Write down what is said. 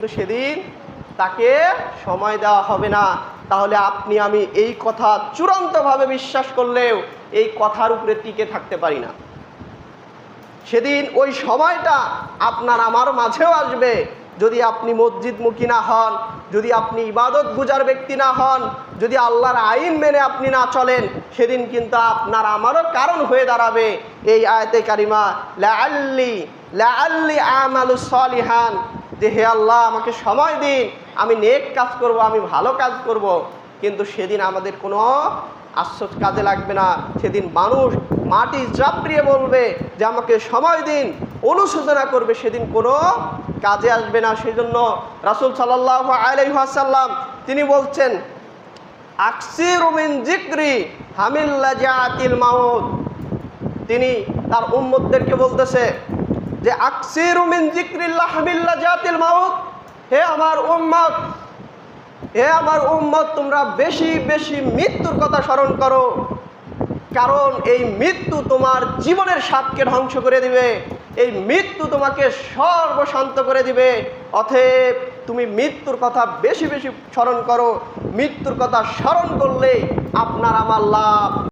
সেদিন তাকে সময় দেওয়া হবে না। তাহলে আপনি আমি এই কথা চূড়ান্তভাবে বিশ্বাস করলেও এই কথার উপরে টিকে থাকতে পারি না। সেদিন ওই সময়টা আপনার আমার মাঝেও আসবে। যদি আপনি মসজিদমুখী না হন, যদি আপনি ইবাদত গুজার ব্যক্তি না হন, যদি আল্লাহর আইন মেনে আপনি না চলেন, সেদিন কিন্তু আপনার আমারও কারণ হয়ে দাঁড়াবে এই আয়াতে কারিমা লাআল্লি আমালু সলিহান, যে হে আল্লাহ আমাকে সময় দিন, আমি নেক কাজ করব, আমি ভালো কাজ করব। কিন্তু সেদিন আমাদের কোনো আশ্চর্য কাজে লাগবে না। সেদিন মানুষ মাটি চাপড়িয়ে বলবে যে আমাকে সময় দিন, অনুশোচনা করবে, সেদিন কোনো কাজে আসবে না। সেজন্য রাসূল সাল্লাল্লাহু আলাইহি ওয়াসাল্লাম তিনি বলছেন, আকসিরু মিন যিকরি হামিল্লাজাতিল মাউত। তিনি তার উম্মতদেরকে বলতেছে যে আকসিরু মিন যিকরিল্লাহ হামিল্লাজাতিল মাউত, হে আমার উম্মত, হে আমার উম্মত, তোমরা বেশি বেশি মৃত্যুর কথা স্মরণ করো, কারণ এই মৃত্যু তোমার জীবনের স্বাদকে ধ্বংস করে দিবে, এই মৃত্যু তোমাকে সর্বশান্ত করে দিবে। অতএব তুমি মৃত্যুর কথা বেশি বেশি স্মরণ করো। মৃত্যুর কথা স্মরণ করলে আপনার আমার লাভ।